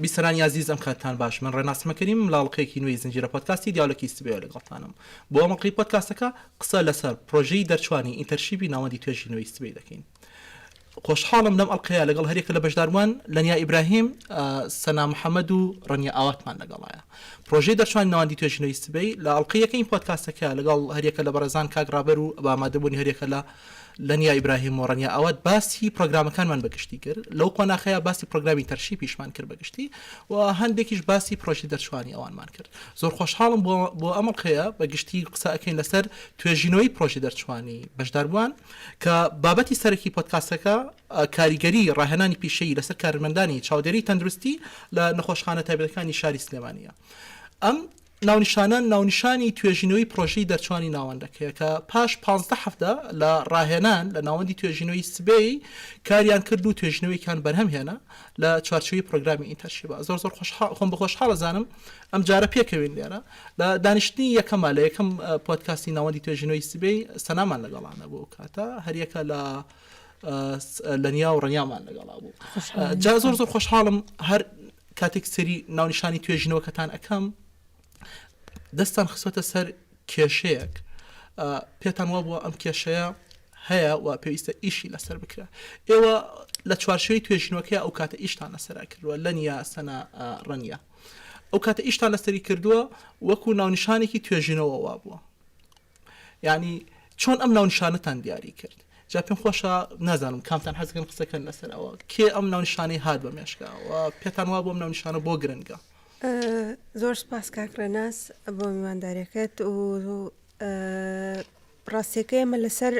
بیسەرانی عزیز ئەم کاتتان باش من ڕێناس مەکەریم لاڵقەیەکی نوێی زنجیرە پۆدکاستی دیالۆگی سبەیە لەگەڵتانم بۆ ئەمەقی پۆدکاستەکە قسە لەسەر پرۆژەی دەرچوانی ئینتەرشیپی ناوەندی توێژی نوێی سبەی دەکەین. خۆشحاڵم لەم ئەڵقەیە لەگەڵ هەرێکە لە بەشداروان لەنیا ئیبراهیم، سەنا محەممەد و ڕەنیا ئاواتمان لەگەڵایە. پرۆژەی دەرچوانی ناوەندی توێژی نوێی سبەی لە ئەڵقەیەکە این پۆدکاستەکە لەگەڵ هەرێکە لە بەڕێزان کاگرابەر و بامادەبوونی هەرێکە لە لەنیا ئیبراهیم و ڕەنیا ئاوات باسی پرۆگرامەکانمان بەگشتی کرد. لەو قۆناغەیە باسی پرۆگرامی تەرشیپیشمان کرد بەگشتی و هەندێکیش باسی پرۆژەی دەرچوانی ئەوانمان کرد. زۆر خۆشحاڵم بۆ ئەمەڵقەیە بەگشتی قسە ئەکەین لەسەر توێژینەوەی پرۆژەی دەرچوانی بەشداربووان کە بابەتی سەرەکی پۆدکاستەکە کاریگەری ڕاهێنانی پیشەیی لەسەر کارمەندانی چاودێری تەندروستی لە نەخۆشخانە تایبەتەکانی شاری سلێمانیە. ئەم ناونیشانی توێژینەوەی پرۆژەی دەرچوانی ناوەندەکەیە کە پاش 15 هەفتە لە ڕاهێنان لە ناوەندی توێژینەوەی سبەی کاریان کرد و توێژینەوەیکان بەرهەم هێنا لە چوارچووی پرۆگرامی ئینتەرشیپ. زۆر خۆم بەخۆشحاڵە زانم ئەم جارە پێکەوین لێرە لە دانیشتنی یەکەمە لە یەکەم پۆدکاستی ناوەندی توێژینەوەی سبەی سەنامان لەگەڵانە بۆ کاتە هەریەکە لە لەنیا و ڕەنیامان لەگەڵا بوو. جا زۆر خۆشحاڵم هەر کاتێک سەری ناونیشانی توێژینەوەکەتان ئەەکەم دەستان خسۆتە سەر کێشەیەک پێتان وا بووە ئەم کێشەیە هەیە و پێویستە ئیشی لەسەر بکرا. ئێوە لە چوارچووی توێژینەوەکەی ئەو کاتە ئیشتان لەسەرا کردووە لەنیا سەنا ڕەنیا ئەو کاتە ئیشتان لەسەری کردووە وەکو ناونیشانێکی توێژینەوە وا بووە. یعنی چۆن ئەم ناونیشانەتان دیاری کرد؟ جا پێم خۆشە نازانم کامتان حەزەکەن قسەکەن لەسەر ئەوە کێ ئەم ناونیشانەی هات بە مێشکە و پێتان وا بۆ ئەم ناونیشانە بۆ گرنگە؟ زۆر سپاس کاک ڕێناس بۆ میوانداریەکەت و ڕاستیەکەی ئەمە لەسەر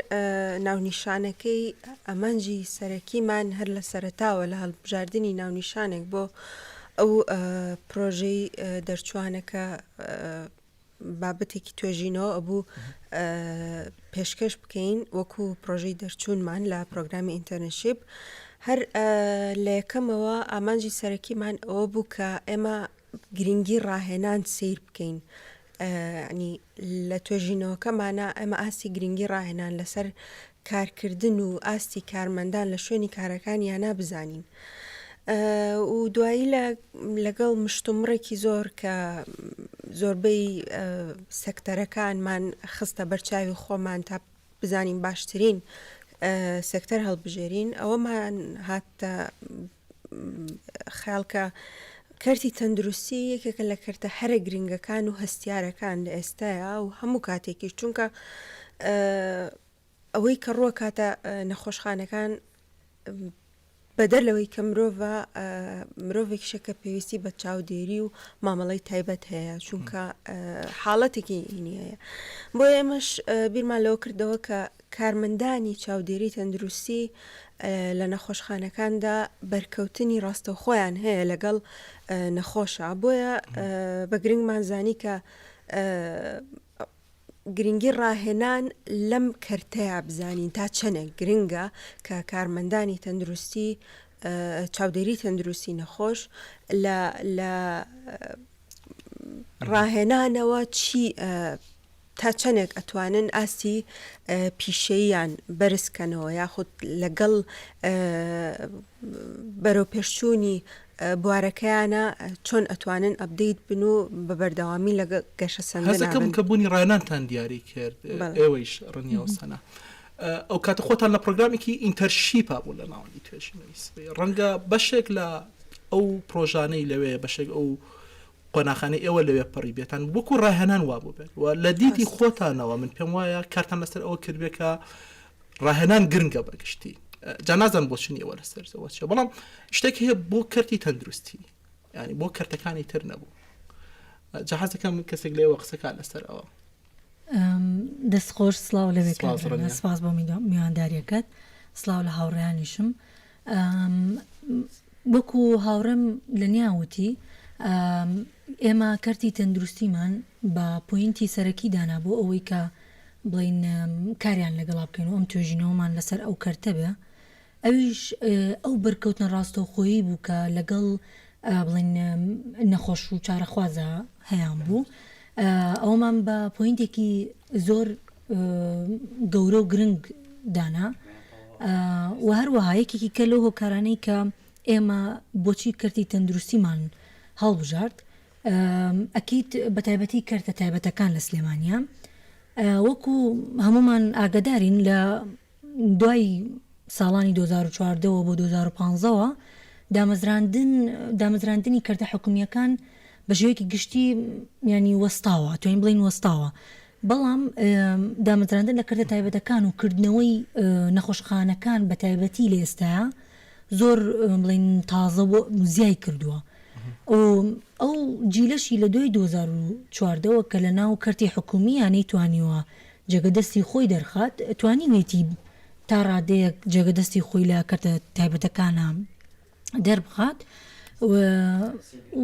ناونیشانەکەی ئەمەنجی سەرەکیمان هەر لە سەرەتاوە لە هەڵبژاردننی ناونیشانێک بۆ ئەو پرۆژەی دەرچوانەکە بابەتێکی توێژینەوە ئەبوو پێشکەش بکەین وەکو پرۆژەی دەرچوونمان لە پرۆگرامی ئینتەرنشیپ. هەر لە یەکەمەوە ئامانجی سەرەکیمان ئەوە بوو کە ئێمە گرنگی ڕاهێنان سیر بکەین. ینی لە توێژینەوەکەمانە ئەمە ئاستی گرنگی ڕاهێنان لەسەر کارکردن و ئاستی کارمەندان لە شوێنی کارەکانیانە بزانین. و دوایی لەگەڵ مشتومڕێکی زۆر کە زۆربەی سەکتەرەکانمان خستە بەرچاوی خۆمان تا بزانین باشترین سەکتەر هەڵبژێرین ئەوەمان هاتە خەڵکە کەرتی تەندروستی یەکێکە لە کەرتە هەرە گرنگەکان و هەستیارەکان لە ئێستاە و هەموو کاتێکی چونکە ئەوەی کە ڕووە کاتە نەخۆشخانەکان بەدەر لەوەی کە مرۆڤێک شەکە پێویستی بە چاودێری و مامەڵەی تایبەت هەیە چونکە حاڵەتێکی هینی هەیە. بۆ ئێمەش بیرمان لەوە کردەوە کە کارمەندانی چاودێری تەندروستی لە نەخۆشخانەکاندا بەرکەوتنی ڕاستەوخۆیان هەیە لەگەڵ نەخۆشە. بۆیە بە گرنگمان زانی کە گرنگی ڕاهێنان لەم کەرتەیە بزانین تا چەنێک گرنگە کە کارمەندانی تەندروستی چاودێری تەندروستی نەخۆش لە ڕاهێنانەوە چی تا چەندێک ئەتوانن ئاستی پیشەییان بەرزکەنەوە یاخود لەگەڵ بەرەوپێشچوونی بوارەکەیانە چۆن ئەتوانن ئەبدەیت بن و بە بەردەوامی لە گەشە سەندە هەزەکەم کە بوونی ڕاهێنانتان دیاری کرد ئێوەیش ڕەنیا و سەنا ئەو کاتە خۆتان لە پرۆگرامێکی ئینتەرشیپا بوو لە ناوەندی توێژینەوەی سبەی ڕەنگە بەشێک لە ئەو پرۆژانەی لەوێ بەشێک ئەو قۆناخانەی ئێوە لەوێ پەڕی بێتان وەکو ڕاهێنان وا بوو بێت و لە دیتی خۆتانەوە من پێم وایە کارتان لەسەر ئەوە کردبێت کە ڕاهێنان گرنگە بەگشتی. جا نازان بۆ چنی ئەوە لەسەرەوە چێ بەڵام شتێکی هەیە بۆ کەرتی تەندروستی ینی بۆ کەرتەکانی تر نەبوو. جا حەزەکەم کەسێک لێوە قسەکان لەسەر ئەوە. دەستخۆش سلااو لەوێ سپاس بۆ میوانداریەکەت سلااو لە هاوڕێیانیشم وەکو هاوڕێم لە نیاوتی ئێمە کەرتی تەندروستیمان بە پوینتی سەرەکی دانا بۆ ئەوەی کە بڵین کاریان لەگەڵا بکەین و ئەم توێژینەوەمان لەسەر ئەو کەرتە بێ ئەویش ئەو بەرکەوتنە ڕاستەوخۆیی بوو کە لەگەڵ بڵین نەخۆش و چارەخوازە هەیان بوو. ئەومان بە پوینتێکی زۆر گەورە و گرنگ دانا و هەروەها یەکێکی کە لەو هۆکارانەی کە ئێمە بۆچی کردی تەندروستیمان هەڵبژارد ئەکیت بە تایبەتی کردە تایبەتەکان لە سلێمانیا وەکو هەمومان ئاگدارین لە دوای ساڵانی 2014 بۆ 2015ەوە دامەزراندنی کردە حکومیەکان بە شێوەیەکی گشتی ینی وەستاوە توانین بڵین وەستاوە بەڵام دامەزراندن لە کردە تایبەتەکان و کردنەوەی نەخۆشخانەکان بە تایبەتی لە ئێستاە زۆر بڵین تازە بۆ زیای کردووە ئەو جیلەشی لە دوای 2014ەوە کە لە ناو کەرتی حکومیانەی توانیوە جێگەدەستی خۆی دەرخات توانیوێتی تا ڕادەیەک جێگەدەستی خۆی لە کەرتە تایبەتەکانە دەربخات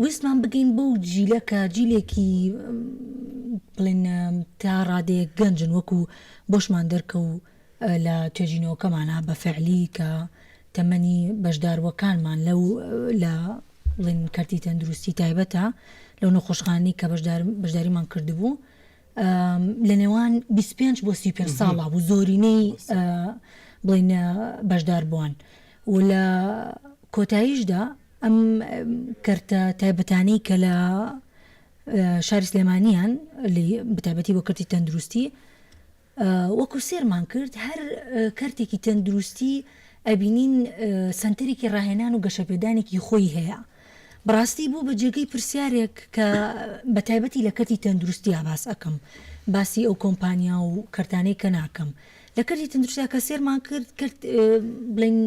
ویستمان بگەین بەو جیلە کە جیلێکی بڵێن تا ڕادەیەک گەنجن وەکو بۆشمان دەرکەو لە توێژینەوەکەمانە بە فعلی کە تەمەنی بەشداروەکانمان لە بڵێن کەرتی تەندروستی تایبەتە لەو نەخۆشخانەی کە بەشداریمان کردبوو لە نێوان 25 بۆ 35 ساڵە بوو زۆرینەی بڵێن بەشدار بووان و لە کۆتاییشدا ئەم کەرتە تایبەتانەی کە لە شاری سلێمانیان بەتایبەتی بۆ کەرتی تەندروستی وەکو سێرمان کرد هەر کەرتێکی تەندروستی ئەبینین سنتەرێکی ڕاهێنان و گەشەپێدانێکی خۆی هەیە بەڕاستی بوو بە جێگەی پرسیارێک کە بە تایبەتی لە کەرتی تەندروستی باس ئەەکەم باسی ئەو کۆمپانیا و کەرتانەی کە ناکەم لە کەرتی تەندروستی کە سێرمان کرد بڵین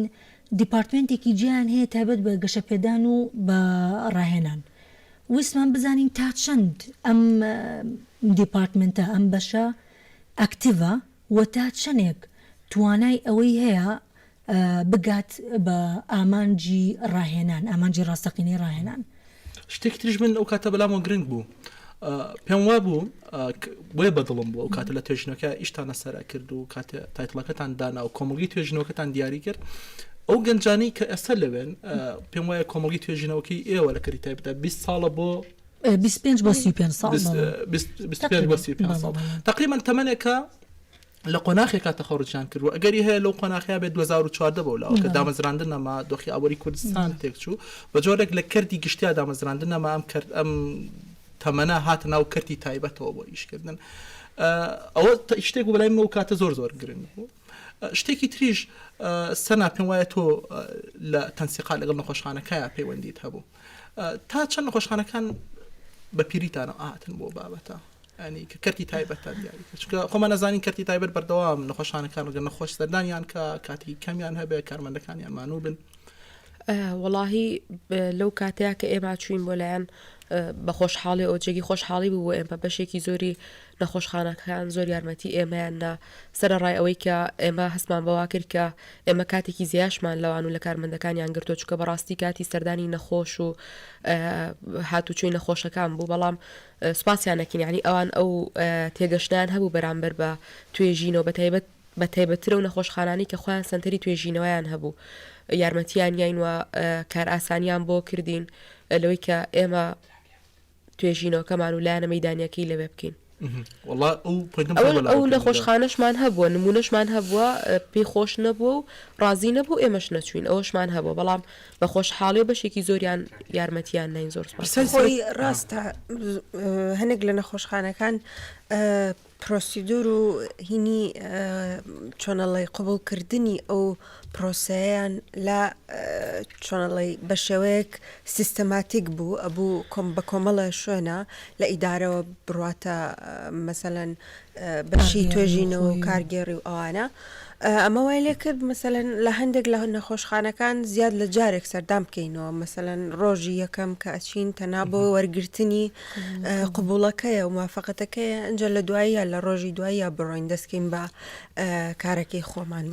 دیپارتمنتێکی جیان هەیە تایبەت بە گەشەپێدان و بە ڕاهێنان ویستمان بزانین تا چەند ئەم دیپارتمنتە ئەم بەشە ئەکتیڤە و تا چەندێک توانای ئەوەی هەیە بگات بە ئامانجی ڕاهێنان ئامانجی ڕاستەقینەی ڕاهێنان شتێکی تریش من ئەو کاتە بەلامەوە گرنگ بوو پێم وا بوو بۆیە بەدڵم بوو ئەو کاتە لە توێژینەوەکە ئیشتانە سەرا کرد و کاتە تایتڵەکەتان دانا و کۆمەڵگی توێژینەوەکەتان دیاری کرد ئەو گەنجانەی کە ئەسەر لەوێن پێم وایە کۆمەڵگی توێژینەوەکەی ئێوە لە کەری تایبەتە 20 ساڵە بۆ 25 بۆ 35 ساڵ 25 بۆ 35 ساڵ تقریبا تەمەنێکە لە قۆناخێکا تەخەڕوجیان کردووە ئەگەری هەیە لەو قۆناخیا بێت 2014 بەولاوە کە دامەزراندن نەما دۆخی ئابووری کوردستان تێکچوو بە جۆرێک لە کەرتی گشتیا دامەزراندن نەما ئەم تەمەنە هاتە ناو کەرتی تایبەتەوە بۆ ئیشکردن ئەوە شتێک و بەلای من و کاتە زۆر گرنگ بوو شتێکی تریش سەنا پێم وایە تۆ لە تەنسیقا لەگەڵ نەخۆشخانەکەیە پەیوەندیت هەبوو تا چەند نەخۆشخانەکان بە پیریتانە ئاهاتن بۆ بابەتە ینی کە کەرتی تایبەتە دیاری چونکە خۆمان نەزانین کەرتی تایبەت بەردەوام نەخۆشخانەکان ڕگە نەخۆش سەردانیان کە کاتی کەمیان هەبێ کارمەندەکانیان مانوو بن وەڵاهی لەو کاتەیە کە ئێمە چوین بۆ لایەن بە خۆشحاڵی ئەو جێگی خۆشحاڵی بوو ئێمە بەشێکی زۆری نەخۆشخانەکان زۆر یارمەتی ئێمەیاندا سەرڕای ئەوەی کە ئێمە هەستمان بەوا کرد کە ئێمە کاتێکی زیاشمان لەوان و لە کارمەندەکانیان گرتۆ چکە بەڕاستی کاتی سەردانی نەخۆش و هاتوچوی نەخۆشەکان بوو بەڵام سوپاسیانەکەین یعنی ئەوان ئەو تێگەشتیان هەبوو بەرامبەر بە توێژینەوە بە تایبەترە و نەخۆشخانانی کە خۆیان سنتەری توێژینەوەیان هەبوو یارمەتیان یاینوە کار ئاسانیان بۆ کردین لەوەی کە ئێمە توێژینەوەکەمان و لایەنە مەیدانیەکەی لەوێ بکەین ئەو نەخۆشخانەشمان هەبووە نمونەشمان هەبووە پێی خۆش نەبووە و ڕازی نەبوو ئێمەش نەچوین ئەوەشمان هەبوو بەڵام بە خۆشحاڵی و بەشێکی زۆریان یارمەتیان نین زۆر خۆی ڕاستە هەنێک لە نەخۆشخانەکان پرۆسیدور و هینی چۆنەڵی قبولکردنی ئەو پرۆسەیان لە چۆنەڵی بە شێوەیەک سیستەماتیک بوو ئەبوو بە کۆمەڵە شوێنە لە ئیدارەوە بڕاتە مەسەلەن بەشی توێژینەوە و کارگێڕی و ئەوانە ئەمە وای لێ کرد مەسەلەن لە هەندێک لە نەخۆشخانەکان زیاد لە جارێک سەردام بکەینەوە مەسەلەن ڕۆژی یەکەم کە ئەچین تەنا بۆ وەرگرتنی قبولەکەیە و موافقەتەکەیە ئەنجە لە دواییە لە ڕۆژی دواییە بڕۆین دەستکەین بە کارەکەی خۆمان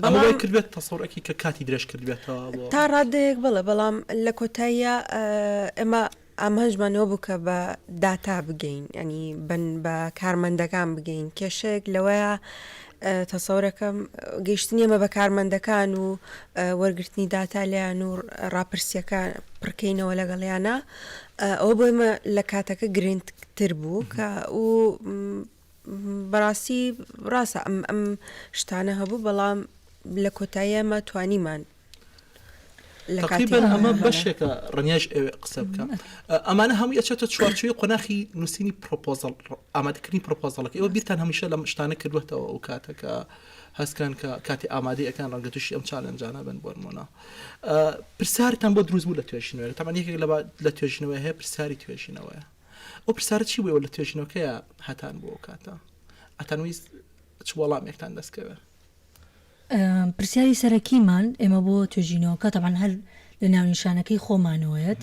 کردبێت تەسەوڕێکی کە کاتی درێژ کردبێتەوە تا ڕادەیەک بڵێ بەڵام لە کۆتاییە ئێمە ئامانجمانەوە بوو کە بە داتا بگەین ینی بە کارمەندەکان بگەین کێشەیەک لەوەیە تەسەورەکەم گەیشتنی ئەمە بە کارمەندەکان و وەرگرتنی داتا لیان و ڕاپرسیەکە پڕکەینەوە لەگەڵیانە ئەوە بۆ ئێمە لە کاتەکە گرنگتر بوو کە و بەڕاستی ڕاستە ئەم شتانە هەبوو بەڵام لە کۆتاییەمە توانیمان تقريبا ئەمە بەشێکە ڕنیاش ئێوێ قسە بکە ئەمانە هەمووی ئەچێتە چوارچووی قۆناغی نووسینی پرۆپۆزەڵ ئامادەکردنی پرۆپۆزەڵەکە ئێوە بیرتان هەمیشە لەم شتانە کردوێتەوە ئەو کاتەکە هەستکان کە کاتی ئامادەی ئەکان ڕەنگە تووشی ئەم چالەنجانە بن بۆ نمونە پرسیارتان بۆ دروست بوو لە توێژینەوەی تامان یەکێک لە توێژینەوەی هەیە پرسیاری توێژینەوەیە ئەو پرسیارە چی بووە لە توێژینەوەکەیە هەتان بۆ ئەو کاتە ئەتانویست چ وەڵامێکتان دەستکەوێت پرسیاری سەرەکیمان ئێمە بۆ توێژینەوەکە تەبعاً هەر لە ناونیشانەکەی خۆمانەوەیەت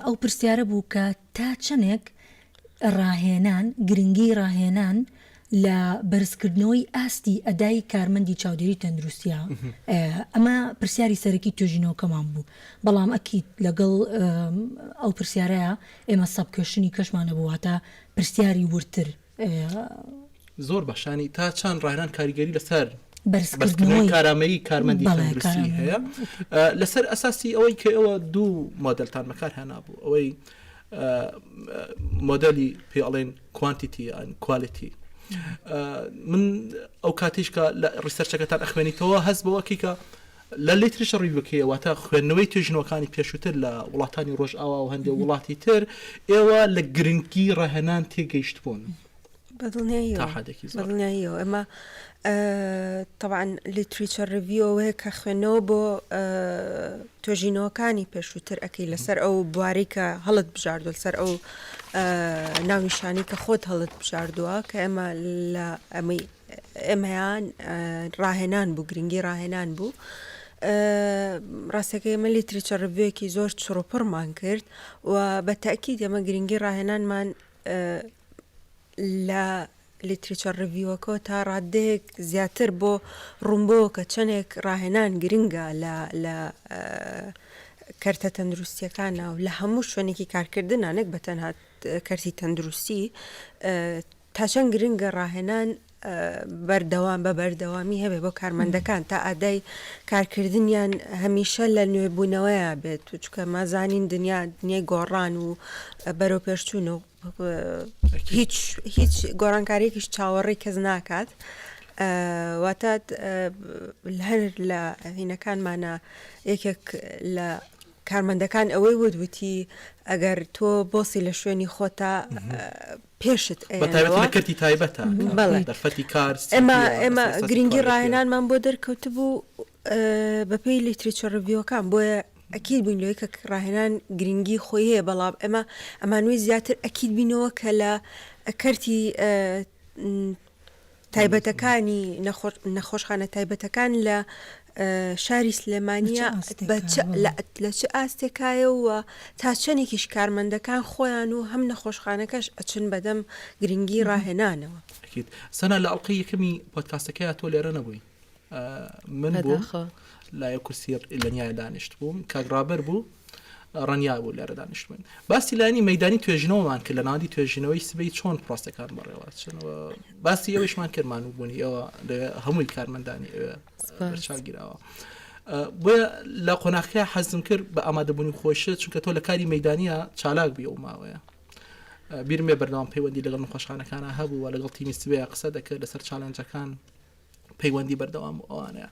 ئەو پرسیارە بوو کە تا چەندێک ڕاهێنان گرنگی ڕاهێنان لە بەرزکردنەوەی ئاستی ئەدای کارمەندی چاودێری تەندروستیە ئەمە پرسیاری سەرەکی توێژینەوەکەمان بوو بەڵام ئەکید لەگەڵ ئەو پرسیارەیە ئێمە سەبکێشنی کەشمانە بوواتە پرسیاری ورتر زۆر بەشانی تا چەند ڕاهێنان کاریگەری لەسەر بەرزکردنەوەی کارامەیی کارمەندی تەندروستی هەیە لەسەر ئەساسی ئەوەی کە ئەوە دوو مۆدلتان بەکار هێنابوو ئەوەی مۆدلی پێڵێن کوانتیتی ئەن کوالیتی من ئەو کاتیشکە لە ڕیسەرچەکەتان ئەخوێنیتەوە هەست بەوەکی کە لە لیتریشە ڕیڤەکەی واتە خوێندنەوەی توێژینەوەکانی پێشووتر لە وڵاتانی ڕۆژئاوا و هەندێک وڵاتی تر ئێوە لە گرنگی ڕاهێنان تێگەیشت بوون بەدڵنیاییەوە ئەمە طبعاً لیتریچەر ڕیڤیۆوەیە کە خوێنەوە بۆ توێژینەوەکانی پێشووتر ئەکەی لەسەر ئەو بواری کە هەڵت بژاردووە لەسەر ئەو ناونیشانی کە خۆت هەڵت بژاردووە کە ئێمە لە ئەمەیان ڕاهێنان بوو گرنگی ڕاهێنان بوو ڕاستەکە ئێمە لیتریچەر ڕیڤیۆیەکی زۆر چڕۆپڕمان کرد و بە تاکید ئێمە گرنگی ڕاهێنانمان لە لیتریچەر ڕیڤیۆکە تا ڕادەیەک زیاتر بۆ ڕوونبۆ کە چەندێک ڕاهێنان گرنگە لە کەرتە تەندروستیەکانە و لە هەموو شوێنێکی کارکردنانێک بە تەنها کەرتی تەندروستی تا چەند گرنگە ڕاهێنان بەردەوام بە بەردەوامی هەبێ بۆ کارمەندەکان تا ئادای کارکردنیان هەمیشە لە نوێبوونەوەیە بێت چکە مازانین دنیای گۆڕان و بەرەو پێشچوون و هیچ گۆڕانکاریەکیش چاوەڕێی کەس ناکات واتە هەر لە هینەکانمانە یەکێک لە کارمەندەکان ئەوەی وتی ئەگەر تۆ بۆسی لە شوێنی خۆتا پێشت کەتی تایبەتە دەرفەتی کار ئێمە گرنگی ڕاهێنانمان بۆ دەرکەوت بوو بەپێی لیتریچەر ڕیڤیۆکان بۆیە ئەکید بووین لەوەی کە ڕاهێنان گرنگی خۆی هەیە بەڵام ئێمە ئەمانوی زیاتر ئەکید بینەوە کە لە کەرتی تایبەتەکانی نەخۆشخانە تایبەتەکان لە شاری سلێمانیە لە چه ئاستێکایەوە تا چەندێکیش کارمەندەکان خۆیان و هەم نەخۆشخانەکەش ئەچن بەدەم گرنگی ڕاهێنانەوە سەنا لە ئەڵقەی یەکەمی پۆدکاستەکەی تۆ لێرە نەبووی من بووم لای کورسی لەنیای دانیشت بووم کاگرابەر بوو ڕەنیا بوو لێرە دانیشت بووین باسی لانی مەدانی توێژینەوەمان کرد لە ناوی توێژینەوەی سبەی چۆن پرۆسەکان بەڕێوەچنەوە باسی ئەوەشمان کردمان و بوونی ئەوە هەمووی کارمەندانی ئێوە بۆیە لە قۆناغەکە حەزم کرد بە ئامادەبوونی خۆشە چونکە تۆ لە کاری مەدانیە چالاک بی ئەو ماوەیە بیرمێ بەردەوام پەیوەندی لەگەڵ نەخۆشخانەکانە هەبوو و لەگەڵ تیمی سبەیە قسە دەکرد لەسەر چالەنجەکان پەیوەندی بەردەوام ئەوانەیە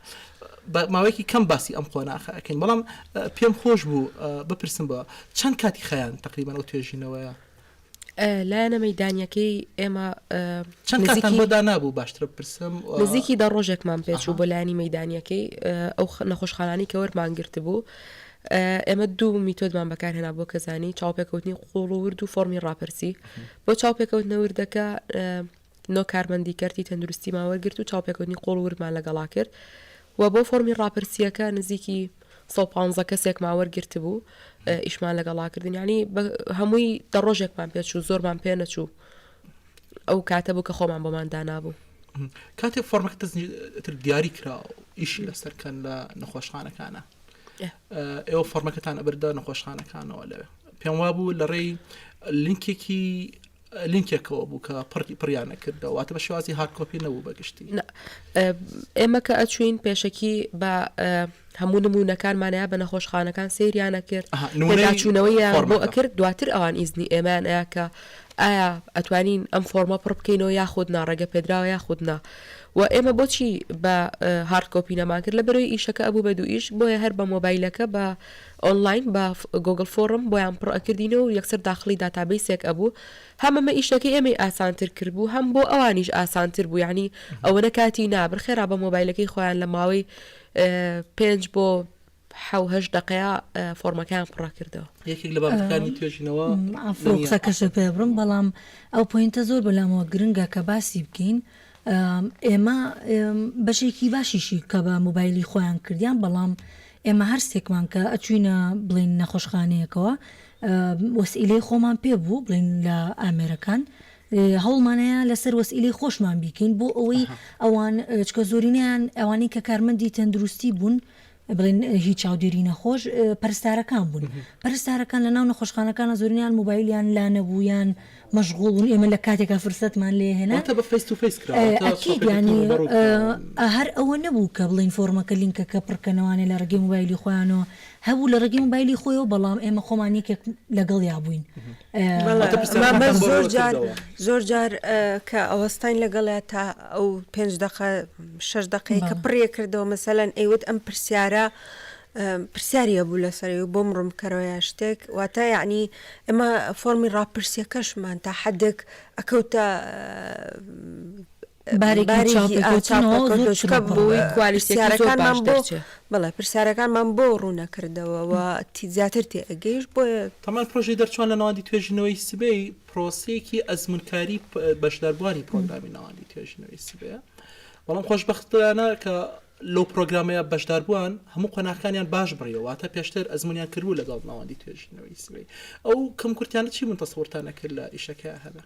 ماوەیەکی کەم باسی ئەم قۆناغە ئەکەین بەڵام پێم خۆش بوو بپرسم بە چەند کاتی خەیان تقریبا ئەو توێژینەوەیە لایەنە مەدانیەکەی ئێمە چەند کاتان بۆ دانابوو باشترە بپرسم نزیکی دە ڕۆژێکمان پێچوو بۆ لایەنی مەدانیەکەی ئەو نەخۆشخانانی کە وەرمانگرت بوو ئێمە دوو میتۆدمان بەکارهێنا بۆ کەزانی چاوپێکەوتنی قوڵ و ورد و فۆرمی ڕاپرسی بۆ چاوپێکەوتنە وردەکە نۆ کارمەندی کەرتی تەندروستی ماوەرگرت و چاوپێکەوتنی قوڵ و وردمان لەگەڵا کرد و بۆ فۆرمی ڕاپرسیەکە نزیکی 150 کەسێک ماوەرگرت بوو ئیشمان لەگەڵاکردن ینی هەمووی دە ڕۆژێکمان پێچوو زۆرمان پێ نەچوو ئەو کاتە بوو کە خۆمان بۆمان دانابوو کاتێک فۆرمەکە دیاری کرا ئیشی لەسەرکەن لە نەخۆشخانەکانە ئێوە فۆرمەکەتان ئەبردە نەخۆشخانەکانەوە لەوێ پێم وابوو لە ڕێی لینکێکەوە بوو کە پڕیان نەکردەوە واتە بە شێوازی هاردکۆپی نەبوو بەگشتی ئێمە کە ئەچوین پێشەکی بە هەموو نمونونەکانمانەیە بە نەخۆشخانەکان سریانە کرد پێداچوونەوەی بۆ ئەکرد دواتر ئەوان ئیزنی ئێمان ئەیە کە ئایا ئەتوانین ئەم فۆرمە پڕ بکەینەوە یاخودنا ڕێگە پێدراوە یاخودنا و ئێمە بۆچی بە هارد کۆپی نەمان کرد لە بەرەوەی ئیشەکە ئەبوو بە دوو ئیش بۆیە هەر بە مۆبایلەکە بە ئۆنلاین بە گۆگل فۆرم بۆیان پڕ ئەکردینەوە و یەکسەر داخلی داتابیسێک ئەبوو هەمەمە ئیشەکەی ئێمەی ئاسانتر کرد بوو هەم بۆ ئەوانیش ئاسانتر بوو یعنی ئەوە نەکاتی نابر خێرا بە مۆبایلەکەی خۆیان لە ماوەی 5 بۆ 7 دقەیە فۆرمەکەیان پڕ کردەوە یەکێک لە بابەتەکانی توێژینەوە قسەکەشە پێ بڕم بەڵام ئەو پۆینتە زۆر بەلامەوە گرنگە کە باسی بکەین ئێمە بەشێکی باشیشی کە بە مۆبایلی خۆیان کردیان بەڵام ئێمە هەر سێکمان کە ئەچوینە بڵین نەخۆشخانەیەکەوە وەسیلەی خۆمان پێ بوو بڵین لە ئامێرەکان هەوڵمانەیە لەسەر وەسیلەی خۆشمان بیکەین بۆ ئەوەی ئەوان چکە زۆرینیان ئەوانەی کە کارمەندی تەندروستی بوون بڵین هیچ چاودێری نەخۆش پەرستارەکان بوون پەرستارەکان لە ناو نەخۆشخانەکانە زۆرینیان مۆبایلیان لا نەبوویان مەشغوڵ بوون ئێمە لە کاتێکە فرسەتمان لێ هێنا ئەکید ینی هەر ئەوە نەبوو کە بڵین فۆرمەکە لینکەکە پڕکەنەوانێ لە ڕێگەی مۆبایلی خۆیانەوە هەبوو لە ڕێگەی مۆبایلی خۆیەوە بەڵام ئێمە خۆمان یەکێک لەگەڵ یا بووین زۆر جار کە ئەوەستان لەگەڵە تا ئەو 5 دقە 6 دقەیە کە پڕێ کردەوە مەسەلەن ئەیوت ئەم پرسیارە پرسیاریە بوو لەسەری و بۆ مڕم کەرەوەیە شتێک واتە یعنی ئێمە فۆرمی ڕاپرسیەکەشمان تا حدێک ئەکەوتە بەڵێ پرسیارەکانمان بۆ ڕوونەکردەوە و زیاتر تێ ئەگەیش بۆیە تەمان پرۆژەی دەرچوان لە ناوەندی توێژینەوەی سبەی پرۆسەیەکی ئەزمونکاری بەشداربوانی پرۆگرامی ناوەندی توێژینەوەی سبەیە بەڵام خۆشبەختانە کە لەو پرۆگرامەیە بەشداربووان هەموو قۆناغەکانیان باش بڕیەوە تا پێشتر ئەزمونیان کردبوو لەگەڵ ناوەندی توێژینەوەی سبەی ئەو کەم کورتیانە چی من تەسەوورتانە کرد لە ئیشەکە هەبە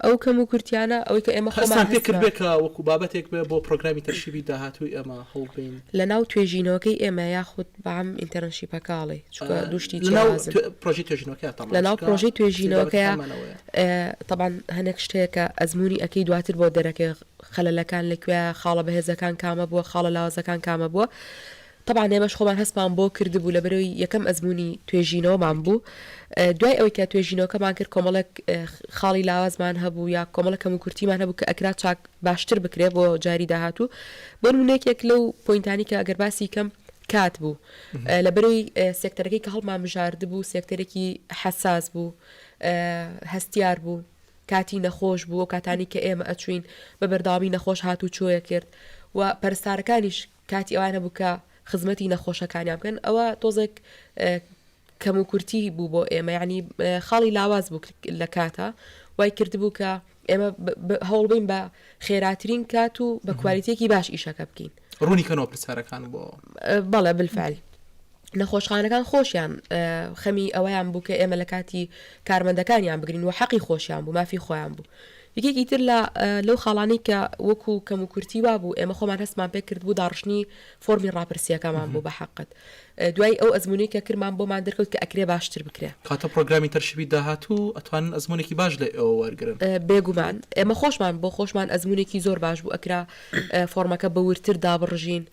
ئەو کەم و کورتیانە ئەوەی کە ئێمە خۆمان پێ کرد بێکە وەکو بابەتێک بێ بۆ پرۆگرامی تەرشیبی داهاتووی ئێمە هەوڵبین لە ناو توێژینەوەکەی ئێمە یاخود بەم ئینتەرنشیپەکاڵی چکە دوشتی پرۆژی توێژینەوەکە لە ناو پرۆژەی توێژینەوەکەیە طبعا هەنێک شتێکە ئەزمموی ئەەکەی دواتر بۆ دەرەکە خەلەلەکان لەکوێ خاڵە بەهێزەکان کامە بووە خاڵە لاوازەکان کامە بووە طبعا ئێمەش خۆمان هەستمان بۆ کردبوو لە بەرەوەی یەکەم ئەزمموی توێژینەوەمان بوو دوای ئەوەی کە توێژینەوەکەمان کرد کۆمەڵک خاڵی لاوازمان هەبوو یا کۆمەڵەکەم و کورتیمان هەبوو کە ئەکرا چاک باشتر بکرێت بۆ جاری داهاتوو بۆ نمونەیەک لەو پۆینتانی کە ئەگەر باسی کەم کات بوو لە بەرەوەی سێکتەرەکەی کە هەڵمان بژارد بوو سێکتەرێکی حساس بوو هەستیار بوو کاتی نەخۆش بوو و کاتانی کە ئێمە ئەچوین بە بەرداوامی نەخۆش هاتوو چۆیە کرد و پەرستارەکانیش کاتی ئەوانە بوو کە خزمەتی نەخۆشەکانیان بکەن ئەوە تۆزێک کەم و کورتی بوو بۆ ئێمە ینی خاڵی لاواز بوو لە کاتە وای کردبوو کە ئێمە هەوڵ بین بە خێراترین کات و بە کوالیتێکی باش ئیشەکە بکەین ڕوونی کەنەوە پرسیارەکان بۆ بەڵێ بالفعلی نەخۆشخانەکان خۆشیان خەمی ئەوەیان بوو کە ئێمە لە کاتی کارمەندەکانیان بگرین و حەقی خۆشیان بوو مافی خۆیان بوو یەکێکی تر لەو خاڵانی کە وەکو کەم و کورتی وا بوو ئێمە خۆمان هەستمان پێ کرد بوو داڕشنی فۆرمی ڕاپرسیەکەمان بوو بە حەقت دوای ئەو ئەزمموی کە کردمان بۆمان دەرکەوت کە ئەکرێ باشتر بکرێ کاتە پرۆگرامی تەرشیبی داهاتوو ئەتوانن ئەزمموێکی باش لە ئێوە وەرگرن بێگومان ئێمە خۆشمان بۆ خۆشمان ئەزمموێکی زۆر باش بوو ئەکرا فۆرمەکە بەورتر دابڕژین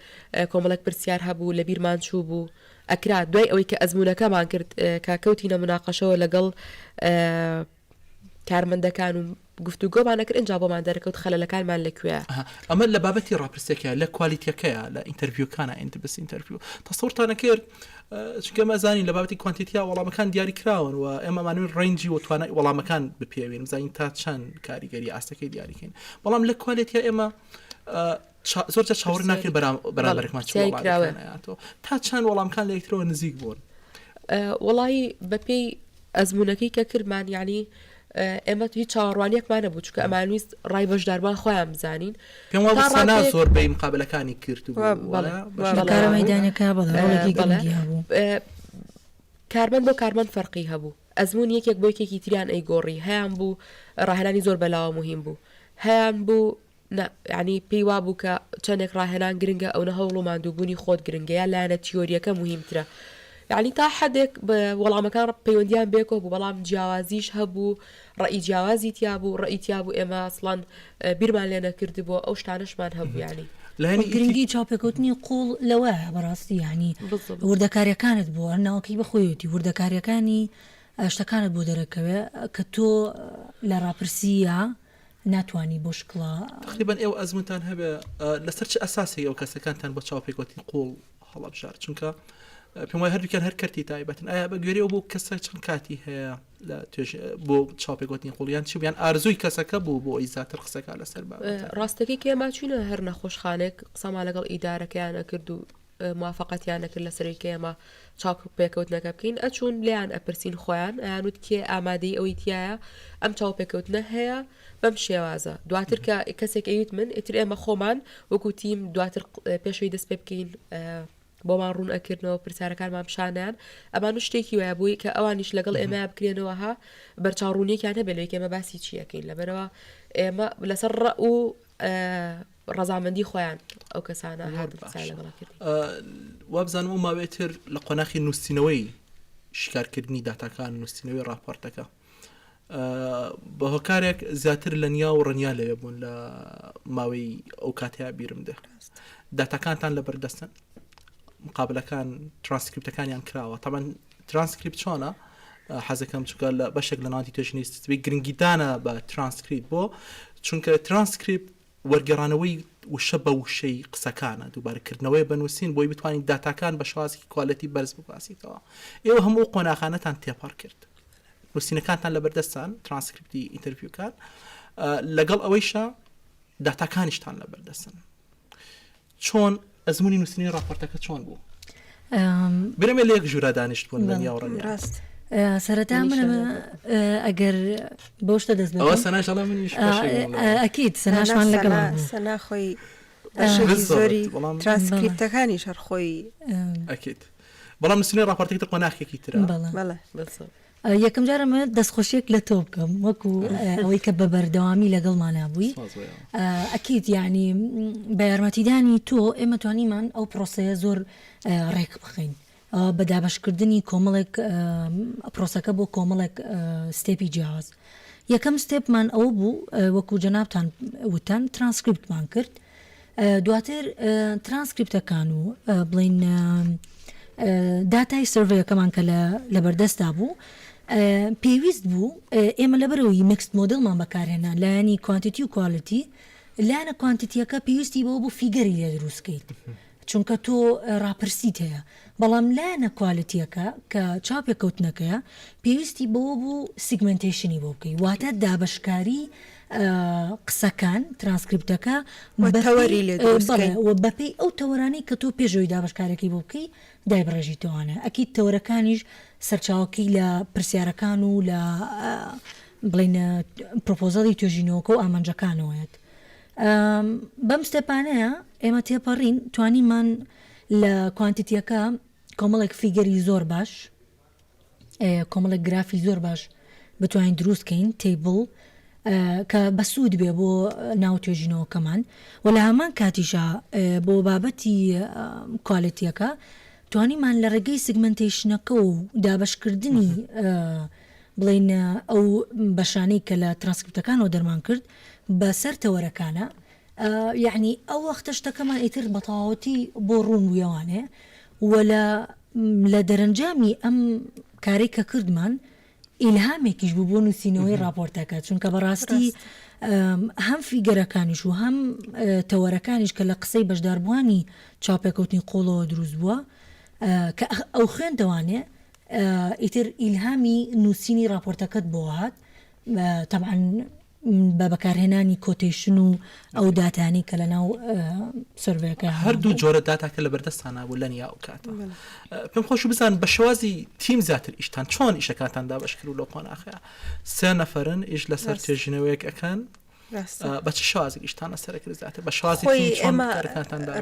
کۆمەڵک پرسیار هەبوو لە بیرمان چوو بوو ئەکرا دوای ئەوەی کە ئەزمموونەکەمان کرد کاکەوتینە مناقەشەوە لەگەڵ کارمەندەکان و گفتوگۆمان نەکرد ئەنجا بۆمان دەرەکەوت خەلەلەکانمان لەکوێ ئەمە لە بابەتی ڕاپرسێکە لە کوالیتیەکەیە لە ئینتەرویوکانە ئینتبس ئینتەرویو تەسەوورتانە کرد چونکە مەزانین لە بابەتی کوانتیتیا وەڵامەکان دیاری کراون و ئێمەمانوی ڕێنجی و توانای وەڵامەکان بپێوین زانین تا چەند کاریگەری ئاستەکەی دیاریکەین بەڵام لە کوالیتیا ئێمە زۆر چاوەڕ ناکرد بەرامبەرێکمان تا چەند وەڵامەکان لە یەکترەوە نزیک بوون وەڵی بەپێی ئەزمموونەکەی کە کردمان یعنی ئێمە هیچ چاوەڕوانیەکمانە بوو چکە ئەمانویست ڕای بەشداربان خۆیان بزانین پێم وایە زۆر بە مقابلەکانی کرد کارمەند بۆ کارمەند فەرقی هەبوو ئەزمموون یەکێک بۆ یەکێکی تریان ئەیگۆڕی هەیان بوو ڕاهێنانی زۆر بەلاوە مهم بوو هەیان بوو ینی پێی وا بوو کە چەندێک ڕاهێنان گرنگە ئەوە هەوڵ و ماندووبوونی خۆت گرنگە یا لایەنە تیۆریەکە مهمترە یعنی تا حدێک بە وەڵامەکان پەیوەندیان بێکەوە بوو بەڵام جیاوازیش هەبوو ڕئی جیاوازی تیا بوو ڕئیتیا بوو ئێمە ئەسڵان بیرمان لێ نەکردبووە ئەو شتانشمان هەبوو ینی گرنگی چاوپێکوتنی قوڵ لەوە بەڕاستی ینی وردەکاریەکانت بووە ناوەکەی بەخۆیەتی وردەکاریەکانی شتەکانت بۆ دەرەکەوێ کە تۆ لە ڕاپرسیە ناتوانانی بۆ شکڵە تقریبا ئێوە ئەزمونتان هەبێ لەسەر چ ئەساسی ئەو کەسەکانتان بۆ چاوپێکوتی قوڵ هەڵەبژار چونکە پێم وای هەردووکیان هەر کەرتی تایبەتن ئایا بە گوێرەوە بۆ کەسە چەند کاتی هەیە لە توێژ بۆ چاوپێکوتنی قوڵیان چ بیان ئارزووی کەسەکە بوو بۆ ئیزاتر قسەکە لەسەر ڕاستەکەی کێما چوینە هەر نەخۆشخانێک قسەما لەگەڵ ئیدارەکەیانە کرد و موافقەتیانە کرد لە سەرەی کێمە چاک پێکەوتنەکە بکەین ئەچوون لیان ئەپرسین خۆیان ئەیانوت کێ ئامادەی ئەوەی تایە ئەم چاو پێکەوتنە هەیە بەم شێوازە دواتر کە کەسێک ئەویت من ئیتر ئێمە خۆمان وەکو تیم دواتر پێشەوەی دەست پێ بکەین بۆمان ڕوون ئەکردنەوە پرسیارەکانمان پیشانیان ئەمان شتێکی وایە بووی کە ئەوانیش لەگەڵ ئێمە بکرێنەوەها بەرچاوڕوونیەکیان هەبێت لەوەی ئێمە باسی چیەکەین لەبەرەوە ئێمە لەسەر ڕە و ڕەزامەندی خۆیان ئەو کەسانە وابزانم و ماوێتر لە قۆناخی نووسینەوەی شکارکردنی داتاکان نووسینەوەی راپۆرتەکە بە هۆکارێک زیاتر لە نیا و ڕەنیا لەوێ بوون لە ماوەی ئەو کاتەیە بیرمدە داتاکانتان لە بەردەستن مقابلەکان ترانسکریپتەکانیان کراوە طبعا ترانسکریپت چۆنە حەزەکەم چونکە لە بەشێک لە ناوی توێژنی گرنگیدانە بە ترانسکریپت بۆ چونکە ترانسکریپت وەرگێڕانەوەی وشە بە وشەی قسەکانە دووبارەکردنەوەی بنووسین بۆی بتوانین داتاکان بە شێوازێکی کوالەتی بەرز بباسیتەوە ئێوە هەموو قۆناغانەتان تێپەڕ کرد نووسینەکانتان لە بەردەستان ترانسکریپتی ئینتەرویوکان لەگەڵ ئەوەیشە داتاکانیشتان لە بەردەستن چۆن ئەزمموی نووسینی راپۆرتەکە چۆن بوو برەمێ لە یەک ژوورە دانیشت بوون لە نیاوڕەنی ڕاست سەرەتا منە ئەگەر بۆشتە دەست ئەوە سەناژەڵە منیش ئەکید سەناشمان لەگەڵ سەناخۆی زۆری ترانسکریپتەکانی شەرخۆی ئەکید بەڵام نووسینی راپۆرتێکی قۆناغێکی ترە یەکەم جارەمە دەستخۆشیەک لە تۆ بکەم وەکو ئەوەی کە بە بەردەوامی لەگەڵمانە بووی ئەکید یعنی بە یارمەتیدانی تۆ ئێمە توانیمان ئەو پرۆسەیە زۆر ڕێک بخەین بە دابشکردنی کۆمەڵێک پرۆسەکە بۆ کۆمەڵێک ستێپی جیاواز یەکەم ستێپمان ئەوە بوو وەکو جەنابتان وتان ترانسکریپتمان کرد دواتر ترانسکریپتەکان و بڵین داتای سرڤەیەکەمان کە لە بەردەستا بوو پێویست بوو ئێمە لەبەرەوەی میکست مۆدلمان بەکارهێنا لایەنی کوانتیتی و کوالیتی لایەنە کوانتیتیەکە پێویستی بۆ فیگەری لێ دروستکەیت چونکە تۆ ڕاپرسیت هەیە بەڵام لایەنە کوالەتیەکە کە چاپێکەوتنەکەیە پێویستی بەوە بوو سیگمنتیشنی بۆ بکەی واتە دابشکاری قسەکان ترانسکریپتەکە بەپێی ئەو تەوەرانی کە تۆ پێشەوەی دابشکارێکی بۆ بکەی دایبڕێژیتەوانە ئەکید تەوەرەکانیش سەرچاوەکەی لە پرسیارەکان و لە بڵین پرۆپۆزەڵی توێژینەوەکە و ئامانجەکانەوەیەت بەم ستێپانەیە ئێمە تێپەڕین توانیمان لە کوانتیتیەکە کۆمەڵێک فیگەری زۆر باش کۆمەڵێک گرافی زۆر باش بتوانین دروستکەین تیبڵ کە بەسوود بێ بۆ ناو توێژینەوەکەمان و لە هەمان کاتیشە بۆ بابەتی کوالەتیەکە توانیمان لە ڕێگەی سگمنتیشنەکە و دابشکردنی بڵین ئەو بەشانەی کە لە ترانسکریپتەکانەوە دەرمان کرد بەسەر تەوەرەکانە یعنی ئەو وەختە شتەکەمان ئیتر بە تەواوەتی بۆ ڕوون ویەوانێ و لە دەرەنجامی ئەم کارێک کە کردمان ئیلهامێکیش بوو بۆ نووسینەوەی راپۆرتەکە چونکە بەڕاستی هەم فیگەرەکانیش و هەم تەوەرەکانیش کە لە قسەی بەشداربووانی چاپێکەوتنی قۆڵەوە دروست بووە کە ئەو خوێندەوانێ ئیتر ئیلهامی نووسینی راپۆرتەکەت بۆ هات طبعا بە بەکارهێنانی کۆتیشن و ئەو داتانی کە لە ناو سرڤەکە هەردوو جۆرە داتاکە لە بەردەستانە بوو لە نیا ئەو کاتە پێم خۆش بزان بە شێوازی تیم زیاتر ئیشتان چۆن ئیشەکانتان دابەشکرد و لەو قۆناغەیە سێ نەفەرن ئیش لەسەر توێژینەوەیەک ئەکەن بە چ شازێک ئیشتانە سەرکرد زیاتر بە شازی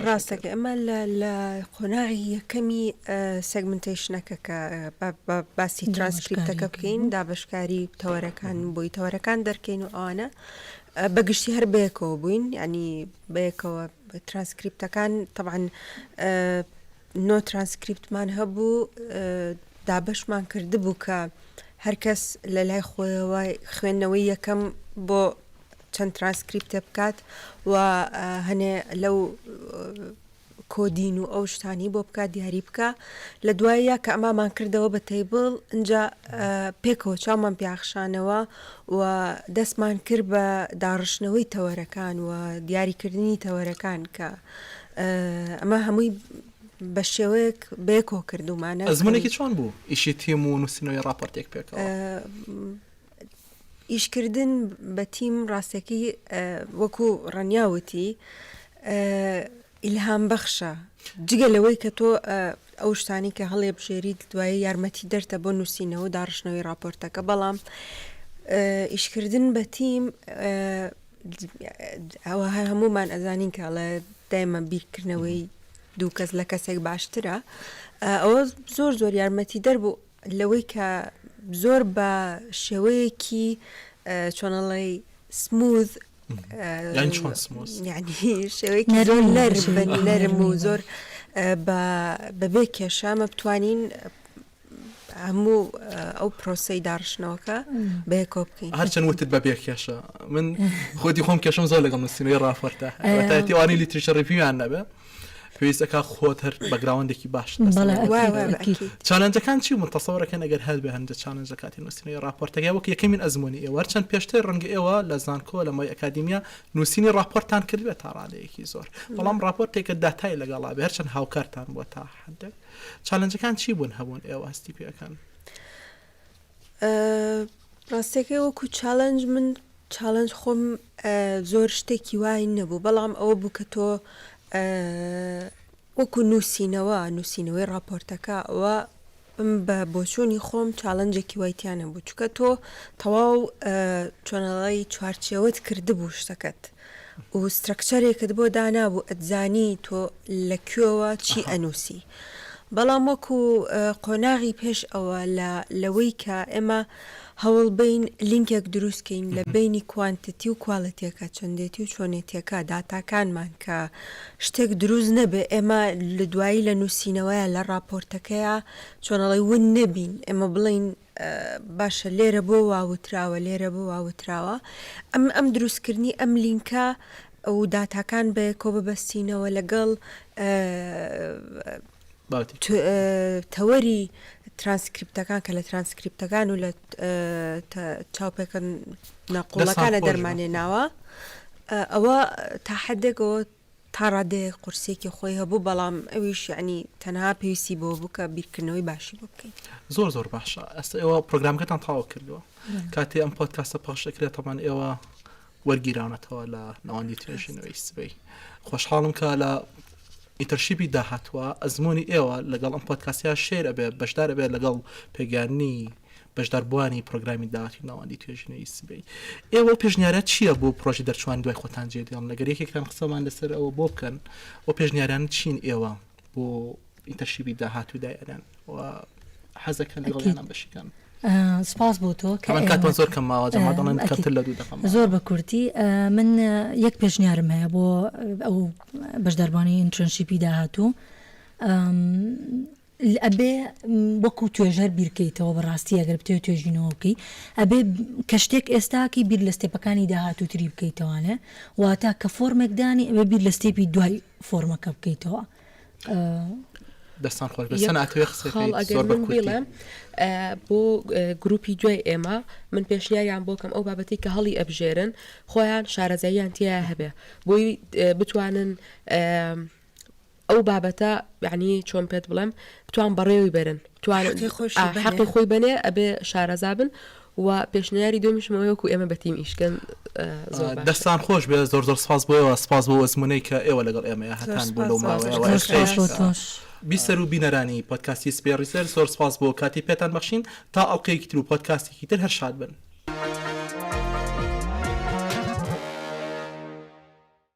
ڕاستەکە ئەمە لە قۆناغی یەکەمی سگمنتیشنەکە کە باسی ترانسکریپتەکە بکەین دابشکاری تەوەرەکان بۆی تەوەرەکان دەرکەین و ئەوانە بەگشتی هەر بەیەکەوە بووین ینی بەیەکەوە ترانسکریپتەکان طبعا نۆ ترانسکریپتمان هەبوو دابشمان کردبوو کە هەرکەس لە لای خۆیەوە خوێندنەوەی یەکەم بۆ چەند ترانسکریپتە بکات و هەنێ لەو کۆدین و ئەو شتانی بۆ بکات دیاری بکە لە دوایە کە ئەمامان کردەوە بە تەیبڵ اینجا پێکەوە چامان پیاخشانەوە و دەستمان کرد بە داڕشنەوەی تەوەرەکان و دیاریکردنی تەوەرەکان کە ئەمە هەمووی بە شێوەیەک بێکۆ کردومانە. ئەزمونێکی چۆن بوو ئیشی تیم و نووسینەوەی راپۆرتێک پێکەوە؟ ئیشکردن بە تیم ڕاستەکەی وەکو ڕەنیاوتی ئیلهام بەخشە جگە لەوەی کە تۆ ئەو شتانی کە هەڵێ بژێریت دوایە یارمەتی دەرتە بۆ نووسینەوە و داڕشنەوەی راپۆرتەکە بەڵام ئیشکردن بە تیم ئەوە هەمومان ئەزانین کە لە دایمە بیرکردنەوەی دوو کەس لە کەسێک باشترە ئەوە زۆر یارمەتی دەربوو لەوەی کە زۆر بە شێوەیەکی چۆنەڵی سموث یعنی شێوەیەکی زۆر نەرم و زۆر بەبێ کێشامە بتوانین هەموو ئەو پرۆسەی داڕشنەوەکە بەیەکۆ بکەین. هەرچەند وتت بەبێ کێشە من خۆتی خۆم کێشم زۆر لەگەڵ نووسینەوەی راپۆرتە تایەتیوانی لیتریچە ڕیڤیویان نەبێ پێویستەکە خۆت هەر بەگراوندێکی باش چالنجەکان چی من تەسەوەرەکەن ئەگەر هەت بێ هەندە چالنجە کاتی نووسینەوەی راپۆرتەکە وەک یەکەمین ئەزمموی ئێوە چەند پێشتر ڕەنگە ئێوە لە زانکۆ لە مای ئەکادیمیا نووسینی راپۆرتان کردوێت تا ڕادەیەکی زۆر بەڵام راپۆرتێکە داتای لەگەڵا بێ هەرچەند هاوکارتان بووە تا حدێک چالنجەکان چی بوون هەبوون ئێوە هەستی پێەکەن؟ ڕاستەکەی وەکو چالنج من چالنج خۆم زۆر شتێکی وای نەبوو بەڵام ئەوە بوو کە تۆ وەکو نووسینەوەی راپۆرتەکە ئەوە بە بۆچوونی خۆم چالنجێکی وایتیانە بوو چکە تۆ تەواو چۆنەڵی چوارچێوەت کردبوو شتەکەت و سترەکچەرێکت بۆ دانابوو ئەتزانی تۆ لەکوێوە چی ئەنووسی بەڵام وەکو قۆناغی پێش ئەوە لەوەی کە ئێمە هەوڵ بین لینکێک دروستکەین لە بینی کوانتیتی و کواڵەتیەکە چەندێتی و چۆنێتیەکە داتاکانمان کە شتێک دروست نەبێ ئێمە لە دوایی لە نووسینەوەیە لە راپۆرتەکەیە چۆنەڵی ون نەبین ئێمە بڵین باشە لێرە بۆ واوتراوە لێرە بۆ واوتراوە ئەم دروستکردنی ئەم لینکە ئەو داتاکان بە کۆ ببەستینەوە لەگەڵ تەوەری ترانسکریپتەکان کە لە ترانسکریپتەکان و لە چاوپێکە نەقۆڵەکانە دەرمانێناوە ئەوە تا حدێکەوە تا ڕادەیە قورسێکی خۆی هەبوو بەڵام ئەویش یعنی تەنها پێویستی بۆ بوو کە بیرکردنەوەی باشی بۆ بکەین. زۆر باشە ئەستا ئێوە پرۆگرامەکەتان تاوا کردووە کاتێ ئەم پۆدکاستە پاش دەکرێت تەمان ئێوە وەرگیراونەتەوە لە ناوەندی توێژینەوەی سبەی خۆشحاڵم کە لە ئینتەرشیپی داهاتوە ئەزمموی ئێوە لەگەڵ ئەم پۆدکاستیا شێر ئەبێ بەشدار ئەبێت لەگەڵ پێگەانی بەشداربوانی پرۆگرامی داهاتی ناوەندی توێژینەوەی سبەی ئێوە پێشنیارەت چییە بۆ پرۆژی دەرچوانی دوای خۆتان جێدیان لەگەر یەکێکتان قسەمان لەسەر ئەوە بۆ بکەن ئەو پێشنیاران چین ئێوە بۆ ئینتەرشیپی داهاتوودایەن و حەزەکەن لەگەڵیان بەشیکەن؟ سپاس بۆ تۆ کاتمان زۆر کەم ماوە جەمادەڵێن کەمتر لە 2 دقیقە زۆر بە کورتی من یەک پێشنیارم هەیە بۆ ئەو بەشداربوانی ئینترنشیپی داهاتوو ئەبێ وەکو توێژەر بیرکەیتەوە بەڕاستی ئەگەر بتێت توێژینەوە بکەی ئەبێ کە شتێک ئێستاکی بیر لە ستێپەکانی داهاتووتری بکەیتەوەنێ واتە کە فۆرمێکدانی ئەبێ بیر لە ستێپی دوای فۆرمەکە بکەیتەوە. دەستان خۆش بەسەن ئاتوێ ئەگەر من بڵێم بۆ گروپی دوای ئێمە من پێشنیاریان بۆکەم ئەو بابەتی کە هەڵی ئەبژێرن خۆیان شارەزاییان تیا هەبێ بۆی بتوانن ئەو بابەتە یعنی چۆن پێت بڵێم بتوان بەڕێوی بەرن حەقی خۆی بنێ ئەبێ شارەزا بن و پێشنیاری دومیشمەوەیەکو ئێمە بەتیم ئیشکن دەستان خۆش بێ زۆر سپاس بۆەوە سپاس بۆ ئەزمونەی کە ئێوە لەگەڵ ئێمە هەتان بۆ لەو ماوەیە بیسەر و بینەرانی پۆدکاستی سپێ ڕیسەر زۆر سپاس بۆ کاتی پێتان بەخشین تا ئەڵلقەیەکی تر و پۆدکاستێکی تر هەر شاد بن.